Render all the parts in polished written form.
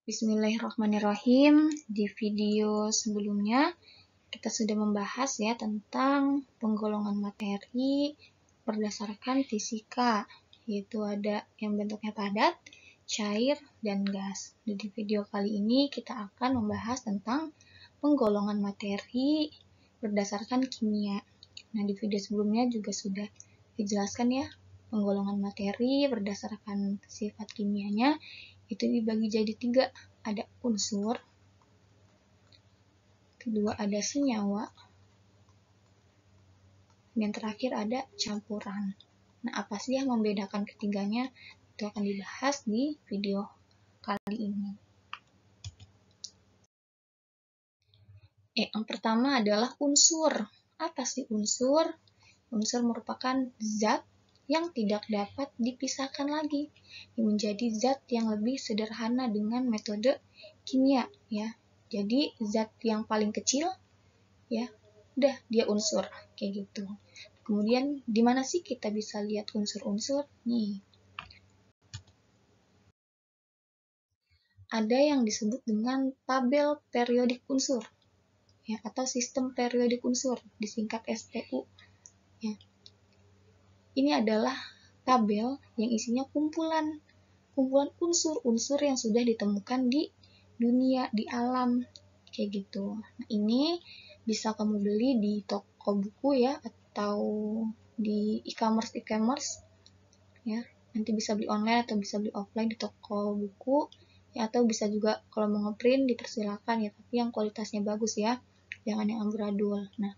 Bismillahirrahmanirrahim. Di video sebelumnya kita sudah membahas ya tentang penggolongan materi berdasarkan fisika, yaitu ada yang bentuknya padat, cair, dan gas. Di video kali ini kita akan membahas tentang penggolongan materi berdasarkan kimia. Nah, di video sebelumnya juga sudah dijelaskan ya, penggolongan materi berdasarkan sifat kimianya itu dibagi jadi 3, ada unsur, kedua ada senyawa, dan terakhir ada campuran. Nah, apa sih yang membedakan ketiganya? Itu akan dibahas di video kali ini. Yang pertama adalah unsur. Apa sih unsur? Unsur merupakan zat yang tidak dapat dipisahkan lagi, menjadi zat yang lebih sederhana dengan metode kimia ya. Jadi zat yang paling kecil ya, udah dia unsur kayak gitu. Kemudian di mana sih kita bisa lihat unsur-unsur? Nih. Ada yang disebut dengan tabel periodik unsur ya, atau sistem periodik unsur, disingkat SPU ya. Ini adalah tabel yang isinya kumpulan unsur-unsur yang sudah ditemukan di dunia, di alam, kayak gitu. Nah, ini bisa kamu beli di toko buku ya, atau di e-commerce ya. Nanti bisa beli online atau bisa beli offline di toko buku ya, atau bisa juga kalau mau ngeprint dipersilakan ya, tapi yang kualitasnya bagus ya, jangan yang amburadul. Nah,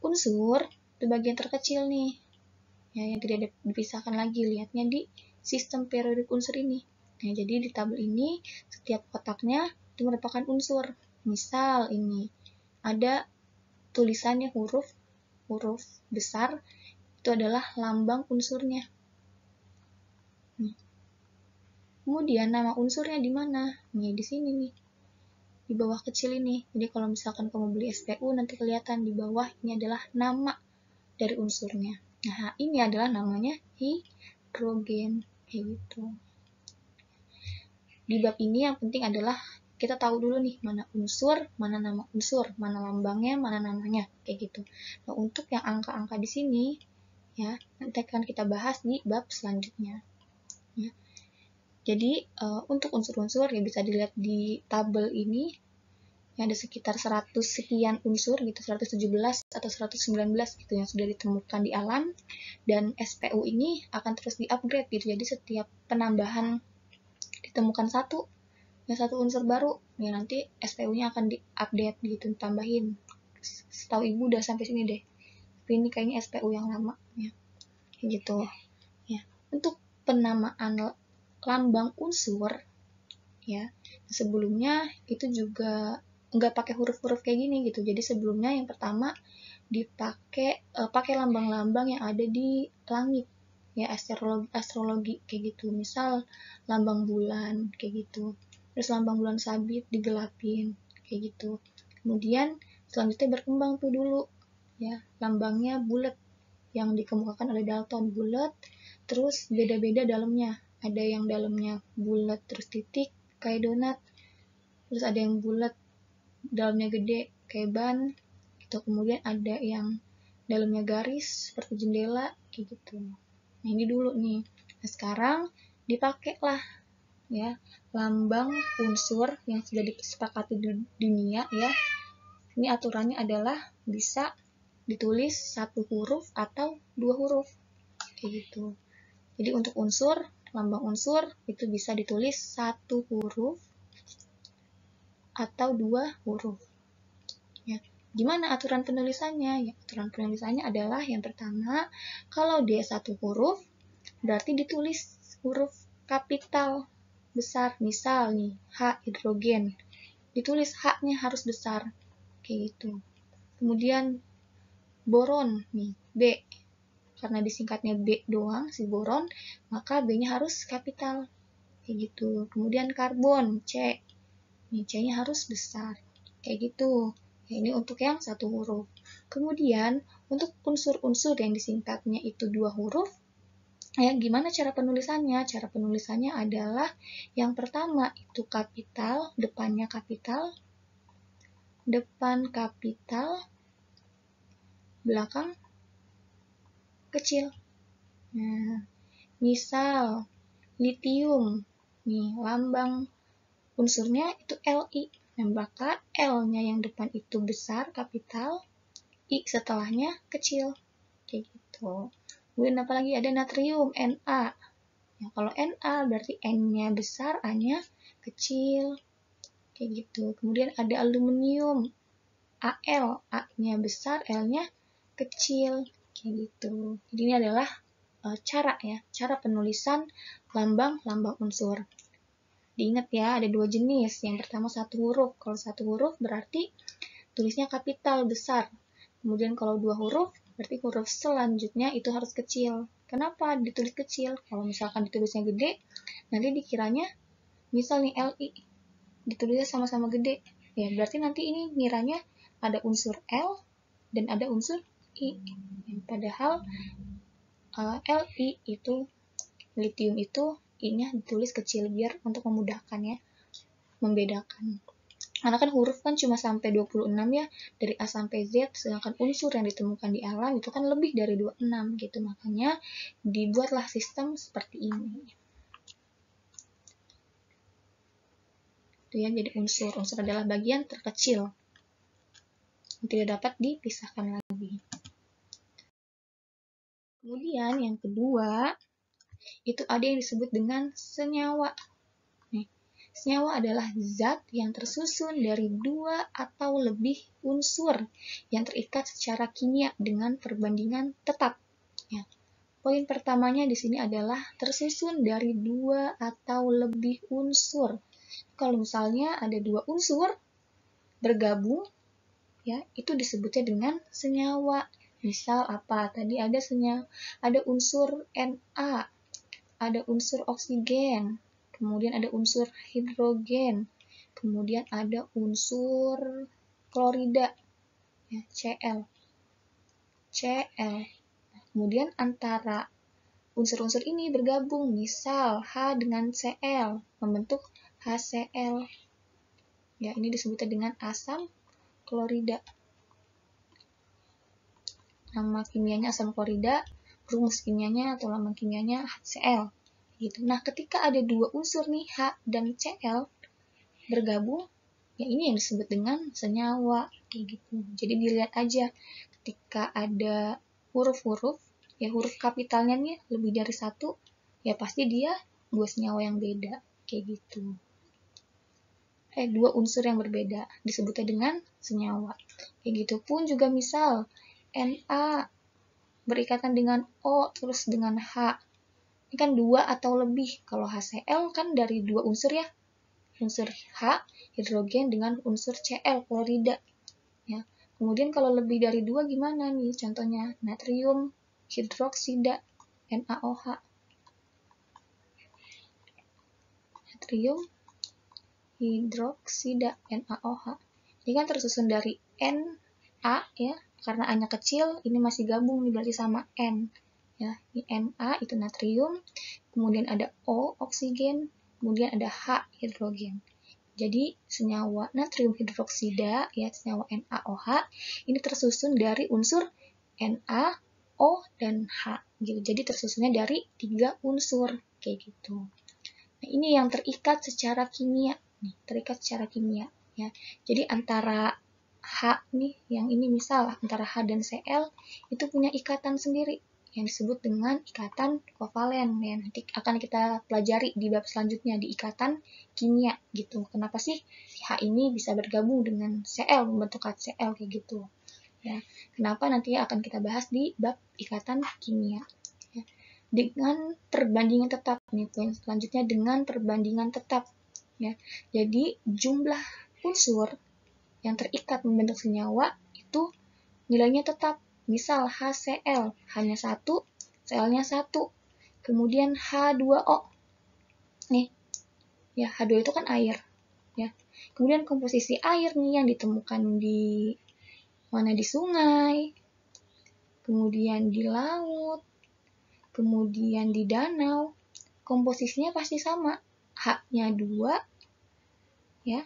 unsur itu bagian terkecil nih ya, yang tidak dipisahkan lagi, lihatnya di sistem periodik unsur ini. Nah, jadi di tabel ini setiap kotaknya itu merupakan unsur. Misal ini ada tulisannya huruf besar, itu adalah lambang unsurnya. Kemudian nama unsurnya di mana? Nih di sini nih, di bawah kecil ini. Jadi kalau misalkan kamu beli SPU nanti kelihatan di bawah ini adalah nama dari unsurnya. Nah, ini adalah namanya hidrogen, kayak gitu. Di bab ini yang penting adalah kita tahu dulu nih mana unsur, mana nama unsur, mana lambangnya, mana namanya, kayak gitu. Nah, untuk yang angka-angka di sini ya, nanti akan kita bahas di bab selanjutnya. Ya. Jadi untuk unsur-unsur ya bisa dilihat di tabel ini. Yang ada sekitar 100 sekian unsur gitu, 117 atau 119 gitu yang sudah ditemukan di alam, dan SPU ini akan terus di-upgrade gitu. Jadi setiap penambahan ditemukan satu unsur baru ya, nanti SPU-nya akan di-update gitu, tambahin. Setahu ibu udah sampai sini deh. Tapi ini kayaknya SPU yang lama ya. Kayak gitu. Ya. Untuk penamaan lambang unsur ya, sebelumnya itu juga nggak pakai huruf-huruf kayak gini gitu. Jadi sebelumnya yang pertama pakai lambang-lambang yang ada di langit ya, astrologi kayak gitu. Misal lambang bulan kayak gitu. Terus lambang bulan sabit digelapin kayak gitu. Kemudian selanjutnya berkembang tuh dulu ya, lambangnya bulat yang dikemukakan oleh Dalton, bulat terus beda-beda dalamnya. Ada yang dalamnya bulat terus titik kayak donat. Terus ada yang bulat dalamnya gede kayak ban gitu. Kemudian ada yang dalamnya garis seperti jendela kayak gitu. Nah, ini dulu nih. Nah, sekarang dipakailah ya lambang unsur yang sudah disepakati di dunia ya. Ini aturannya adalah bisa ditulis 1 huruf atau 2 huruf kayak gitu. Jadi untuk unsur, lambang unsur itu bisa ditulis 1 huruf atau 2 huruf. Ya. Gimana aturan penulisannya? Ya, aturan penulisannya adalah yang pertama, kalau dia 1 huruf, berarti ditulis huruf kapital besar. Misal nih, H hidrogen. Ditulis H-nya harus besar. Kayak gitu. Kemudian boron nih, B. Karena disingkatnya B doang, si boron, maka B-nya harus kapital. Kayak gitu. Kemudian karbon, C. Nih, C-nya harus besar. Kayak gitu. Ya, ini untuk yang 1 huruf. Kemudian, untuk unsur-unsur yang disingkatnya itu 2 huruf, Ya, gimana cara penulisannya? Cara penulisannya adalah yang pertama itu kapital, depan kapital, belakang kecil. Nah, misal litium, nih lambang unsurnya itu Li. Nah, maka L-nya yang depan itu besar, kapital, I setelahnya kecil. Kayak gitu. Kemudian apalagi ada natrium, Na. Ya, kalau Na berarti N-nya besar, A-nya kecil. Kayak gitu. Kemudian ada aluminium, Al, A-nya besar, L-nya kecil. Kayak gitu. Jadi ini adalah cara penulisan lambang unsur. Diingat ya, ada dua jenis. Yang pertama satu huruf. Kalau satu huruf berarti tulisnya kapital besar. Kemudian kalau dua huruf, berarti huruf selanjutnya itu harus kecil. Kenapa ditulis kecil? Kalau misalkan ditulisnya gede, nanti dikiranya, misal nih Li, ditulisnya sama-sama gede. Ya, berarti nanti ini ngiranya ada unsur L dan ada unsur I. Padahal Li itu, litium itu, I-nya ditulis kecil biar untuk memudahkan ya, membedakan. Karena kan huruf kan cuma sampai 26 ya, dari A sampai Z, sedangkan unsur yang ditemukan di alam itu kan lebih dari 26 gitu. Makanya dibuatlah sistem seperti ini. Itu ya, jadi unsur adalah bagian terkecil. Tidak dapat dipisahkan lagi. Kemudian yang kedua, itu ada yang disebut dengan senyawa. Senyawa adalah zat yang tersusun dari dua atau lebih unsur yang terikat secara kimia dengan perbandingan tetap. Ya. Poin pertamanya di sini adalah tersusun dari dua atau lebih unsur. Kalau misalnya ada dua unsur bergabung, ya itu disebutnya dengan senyawa. Misal apa? Tadi ada unsur Na, ada unsur oksigen, kemudian ada unsur hidrogen, kemudian ada unsur klorida, ya, Cl. Kemudian antara unsur-unsur ini bergabung, misal H dengan Cl, membentuk HCl. Ya, ini disebutnya dengan asam klorida. Nama kimianya asam klorida, rumus kimianya atau lambang kimianya HCl. Gitu. Nah, ketika ada dua unsur nih, H dan Cl, bergabung, ya ini yang disebut dengan senyawa. Kayak gitu. Jadi dilihat aja, ketika ada huruf-huruf, ya huruf kapitalnya nih lebih dari satu, ya pasti dia dua senyawa yang beda. Kayak gitu. Dua unsur yang berbeda, disebutnya dengan senyawa. Kayak gitu pun juga misal, Na berikatan dengan O, terus dengan H. Ini kan dua atau lebih. Kalau HCl kan dari dua unsur ya. Unsur H, hidrogen dengan unsur Cl, klorida. Ya. Kemudian kalau lebih dari dua gimana nih? Contohnya natrium hidroksida, NaOH. Natrium hidroksida, NaOH. Ini kan tersusun dari Na ya, karena A-nya kecil, ini masih gabung nih berarti sama N. Ya, ini Na itu natrium, kemudian ada O oksigen, kemudian ada H hidrogen. Jadi senyawa natrium hidroksida ya, senyawa NaOH ini tersusun dari unsur Na, O dan H gitu. Jadi tersusunnya dari 3 unsur kayak gitu. Nah, ini yang terikat secara kimia nih, ya. Jadi antara H nih, yang ini misal antara H dan Cl itu punya ikatan sendiri yang disebut dengan ikatan kovalen ya. Nanti akan kita pelajari di bab selanjutnya di ikatan kimia gitu. Kenapa sih H ini bisa bergabung dengan Cl membentuk HCl kayak gitu. Ya. Kenapa nanti akan kita bahas di bab ikatan kimia. Ya. Dengan perbandingan tetap nih, poin selanjutnya dengan perbandingan tetap ya. Jadi jumlah unsur yang terikat membentuk senyawa itu nilainya tetap. Misal HCl hanya 1, Cl-nya 1. Kemudian H2O. Nih, ya H2 itu kan air, ya. Kemudian komposisi air nih yang ditemukan di mana, di sungai, kemudian di laut, Kemudian di danau, komposisinya pasti sama. H-nya 2, ya.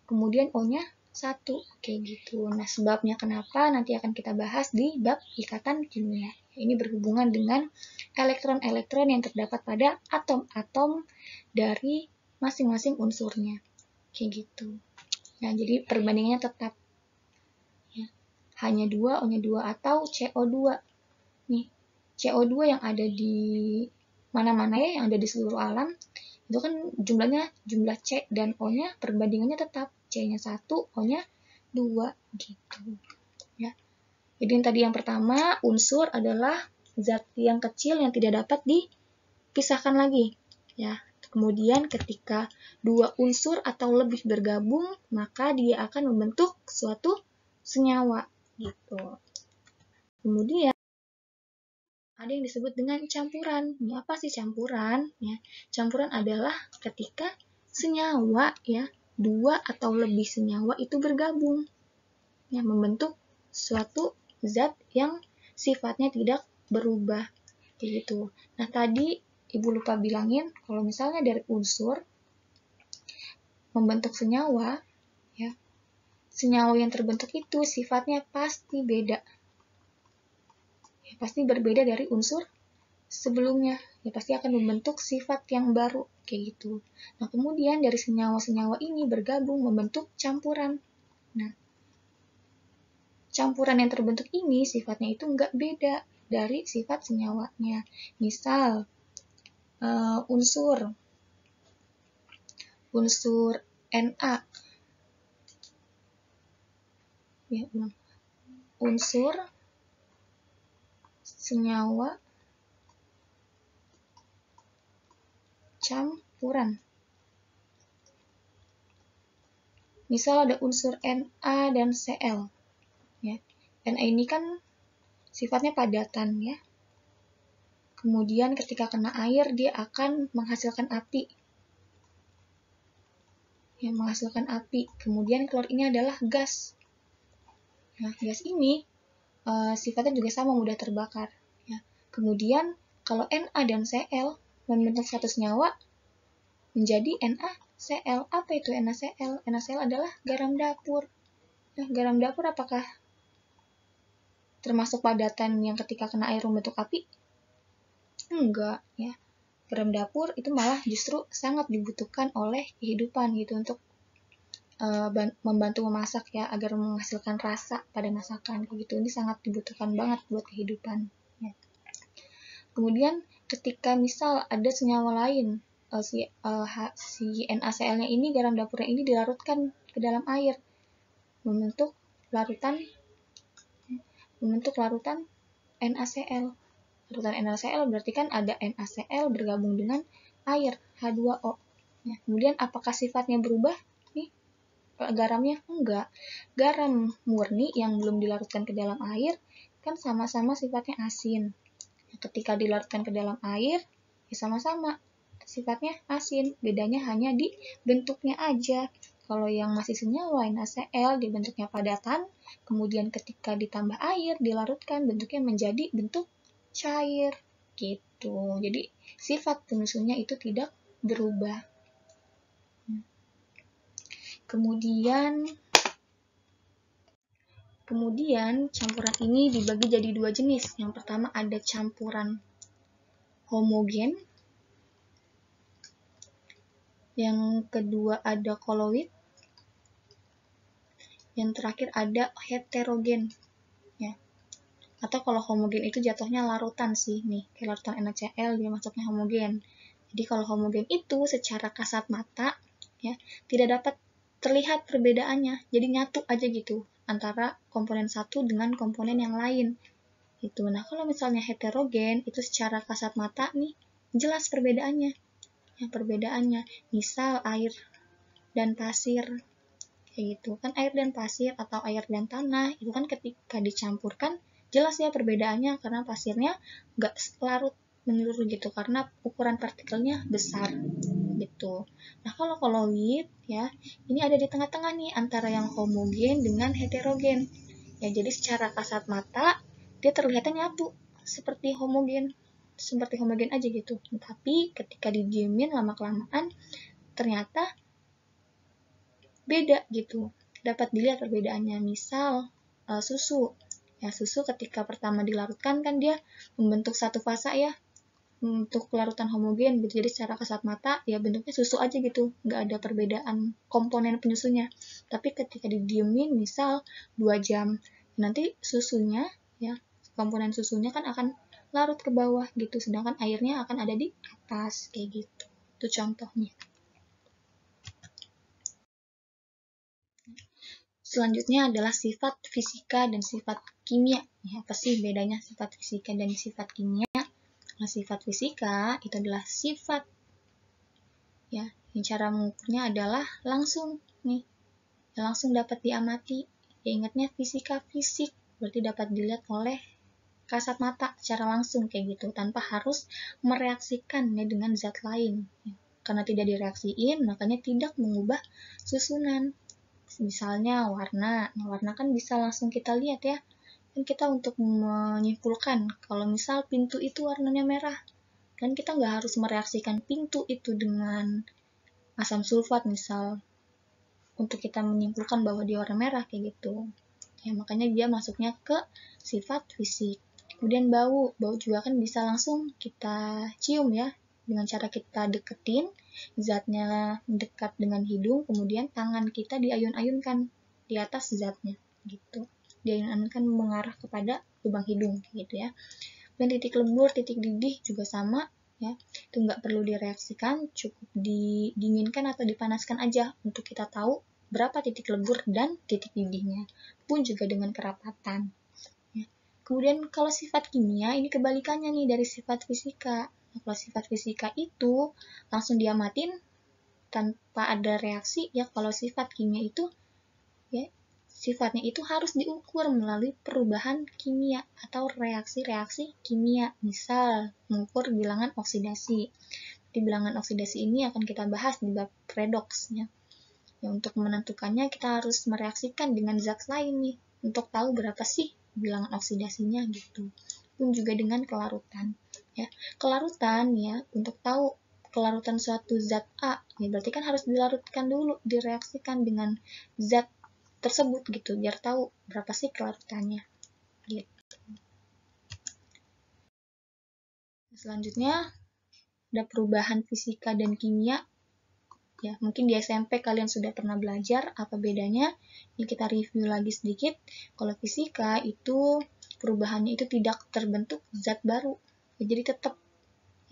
Kemudian O-nya 1, kayak gitu. Nah, sebabnya kenapa nanti akan kita bahas di bab ikatan kimia. Ini berhubungan dengan elektron-elektron yang terdapat pada atom-atom dari masing-masing unsurnya. Kayak gitu. Nah, jadi perbandingannya tetap. Ya. Hanya 2, O-nya 2, atau CO2. Nih, CO2 yang ada di mana-mana ya, yang ada di seluruh alam, itu kan jumlah C dan O-nya perbandingannya tetap. C-nya 1, O-nya 2, gitu. Ya. Jadi yang pertama, unsur adalah zat yang kecil yang tidak dapat dipisahkan lagi. Ya. Kemudian ketika dua unsur atau lebih bergabung, maka dia akan membentuk suatu senyawa. Gitu. Kemudian ada yang disebut dengan campuran. Ini apa sih campuran? Ya, campuran adalah ketika senyawa, ya, dua atau lebih senyawa itu bergabung, ya, membentuk suatu zat yang sifatnya tidak berubah, kayak gitu. Nah, tadi Ibu lupa bilangin kalau misalnya dari unsur membentuk senyawa, ya, senyawa yang terbentuk itu sifatnya pasti beda. Ya, pasti berbeda dari unsur sebelumnya. Ya, pasti akan membentuk sifat yang baru, kayak gitu. Nah, kemudian dari senyawa-senyawa ini bergabung membentuk campuran. Nah, campuran yang terbentuk ini sifatnya itu nggak beda dari sifat senyawanya. Misal, unsur Na, ya, unsur senyawa campuran. Misal ada unsur Na dan Cl. Ya. Na ini kan sifatnya padatan, ya. Kemudian ketika kena air dia akan menghasilkan api. Ya, menghasilkan api. Kemudian keluar ini adalah gas. Nah, gas ini sifatnya juga sama, mudah terbakar. Ya. Kemudian kalau Na dan Cl membentuk satu senyawa menjadi NaCl. Apa itu NaCl? NaCl adalah garam dapur. Nah, garam dapur apakah termasuk padatan yang ketika kena air membentuk api? Enggak, ya. Garam dapur itu malah justru sangat dibutuhkan oleh kehidupan gitu untuk membantu memasak, ya, agar menghasilkan rasa pada masakan gitu. Ini sangat dibutuhkan banget buat kehidupan, ya. Kemudian ketika misal ada senyawa lain, si NaCl-nya ini, garam dapurnya ini dilarutkan ke dalam air membentuk larutan NaCl. Larutan NaCl berarti kan ada NaCl bergabung dengan air H2O. Ya, kemudian apakah sifatnya berubah nih garamnya? Enggak. Garam murni yang belum dilarutkan ke dalam air kan sama-sama sifatnya asin. Ketika dilarutkan ke dalam air, ya sama-sama sifatnya asin. Bedanya hanya di bentuknya aja. Kalau yang masih senyawa NaCl dibentuknya padatan, kemudian ketika ditambah air, dilarutkan, bentuknya menjadi bentuk cair. Gitu. Jadi sifat penyusunnya itu tidak berubah. Kemudian campuran ini dibagi jadi dua jenis. Yang pertama ada campuran homogen. Yang kedua ada koloid. Yang terakhir ada heterogen. Ya. Atau kalau homogen itu jatuhnya larutan sih, nih. Kayak larutan NaCl dia masuknya homogen. Jadi kalau homogen itu secara kasat mata, ya, tidak dapat terlihat perbedaannya. Jadi nyatu aja gitu antara komponen satu dengan komponen yang lain. Gitu. Nah, kalau misalnya heterogen itu secara kasat mata nih jelas perbedaannya. Ya, perbedaannya misal air dan pasir. Kayak gitu kan, air dan pasir atau air dan tanah itu kan ketika dicampurkan jelas ya perbedaannya, karena pasirnya nggak larut menyeluruh gitu karena ukuran partikelnya besar gitu. Nah, kalau koloid, ya, ini ada di tengah-tengah nih antara yang homogen dengan heterogen. Ya, jadi secara kasat mata dia terlihatnya nyatu seperti homogen. seperti homogen aja gitu. Tapi ketika didiemin lama-kelamaan ternyata beda gitu. Dapat dilihat perbedaannya. Misal susu. Ya, susu ketika pertama dilarutkan kan dia membentuk satu fasa ya. Untuk larutan homogen gitu. Jadi secara kasat mata ya bentuknya susu aja gitu. Nggak ada perbedaan komponen penyusunya. Tapi ketika didiemin misal 2 jam, nanti susunya ya, komponen susunya kan akan larut ke bawah gitu. Sedangkan airnya akan ada di atas kayak gitu. Itu contohnya. Selanjutnya adalah sifat fisika dan sifat kimia. Ya, apa sih bedanya sifat fisika dan sifat kimia? Nah, sifat fisika itu adalah sifat ya, yang cara mengukurnya adalah langsung nih. Langsung dapat diamati. Ya, ingatnya fisika fisik, berarti dapat dilihat oleh kasat mata secara langsung kayak gitu, tanpa harus mereaksikan ya dengan zat lain. Ya, karena tidak direaksiin, makanya tidak mengubah susunan. Misalnya warna, nah, warna kan bisa langsung kita lihat ya. Kan kita untuk menyimpulkan kalau misal pintu itu warnanya merah, kan kita nggak harus mereaksikan pintu itu dengan asam sulfat misal untuk kita menyimpulkan bahwa dia warna merah kayak gitu. Ya, makanya dia masuknya ke sifat fisik. Kemudian bau juga kan bisa langsung kita cium ya, dengan cara kita deketin, zatnya dekat dengan hidung, kemudian tangan kita diayun-ayunkan di atas zatnya, gitu. Diayun-ayunkan mengarah kepada lubang hidung, gitu ya. Dan titik lebur, titik didih juga sama, ya. Itu nggak perlu direaksikan, cukup didinginkan atau dipanaskan aja untuk kita tahu berapa titik lebur dan titik didihnya. Pun juga dengan kerapatan. Kemudian kalau sifat kimia ini kebalikannya nih dari sifat fisika. Nah, kalau sifat fisika itu langsung diamatin tanpa ada reaksi ya. Kalau sifat kimia itu ya sifatnya itu harus diukur melalui perubahan kimia atau reaksi-reaksi kimia. Misal mengukur bilangan oksidasi. Di bilangan oksidasi ini akan kita bahas di bab redoks ya. Ya, untuk menentukannya kita harus mereaksikan dengan zat lain nih untuk tahu berapa sih bilangan oksidasinya gitu. Pun juga dengan kelarutan ya. Kelarutan ya, untuk tahu kelarutan suatu zat A ya berarti kan harus dilarutkan dulu, direaksikan dengan zat tersebut gitu biar tahu berapa sih kelarutannya gitu. Selanjutnya ada perubahan fisika dan kimia. Ya, mungkin di SMP kalian sudah pernah belajar apa bedanya. Ini kita review lagi sedikit. Kalau fisika itu perubahannya itu tidak terbentuk zat baru. Ya, jadi tetap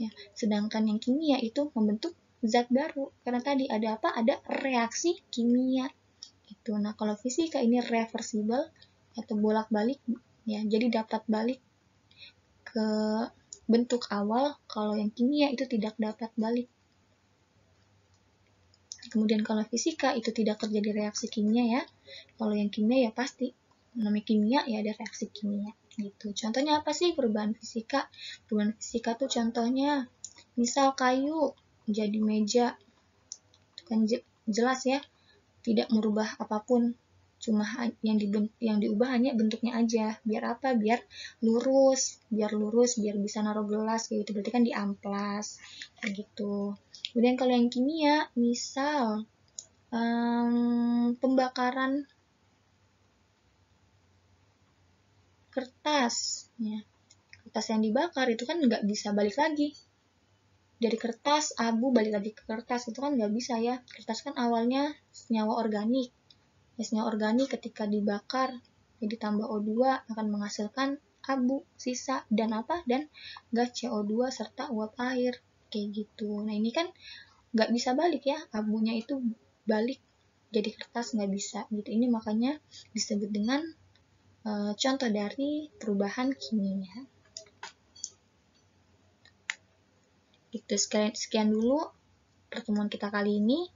ya. Sedangkan yang kimia itu membentuk zat baru. Karena tadi ada apa? Ada reaksi kimia. Gitu. Nah, kalau fisika ini reversible atau bolak-balik ya. Jadi dapat balik ke bentuk awal. Kalau yang kimia itu tidak dapat balik. Kemudian kalau fisika itu tidak terjadi reaksi kimia ya. Kalau yang kimia ya pasti. Namanya kimia ya ada reaksi kimia gitu. Contohnya apa sih perubahan fisika? Perubahan fisika tuh contohnya misal kayu jadi meja. Itu kan jelas ya. Tidak merubah apapun. Cuma yang diubah hanya bentuknya aja. Biar apa? Biar lurus, biar bisa naruh gelas kayak gitu. Berarti kan diamplas kayak gitu. Kemudian kalau yang kimia, misal pembakaran kertas, ya. Kertas yang dibakar itu kan nggak bisa balik lagi. Dari kertas, abu balik lagi ke kertas, itu kan nggak bisa ya. Kertas kan awalnya senyawa organik. Ya, senyawa organik ketika dibakar, ya ditambah O2 akan menghasilkan abu, sisa, dan apa? Dan gas CO2 serta uap air. Kayak gitu. Nah ini kan nggak bisa balik ya, abunya itu balik jadi kertas nggak bisa gitu. Ini makanya disebut dengan contoh dari perubahan kimia. Itu sekian dulu pertemuan kita kali ini.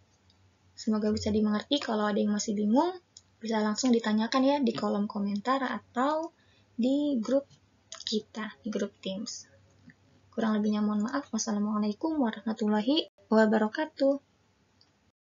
Semoga bisa dimengerti. Kalau ada yang masih bingung bisa langsung ditanyakan ya di kolom komentar atau di grup kita, di grup Teams. Kurang lebihnya mohon maaf. Wassalamualaikum warahmatullahi wabarakatuh.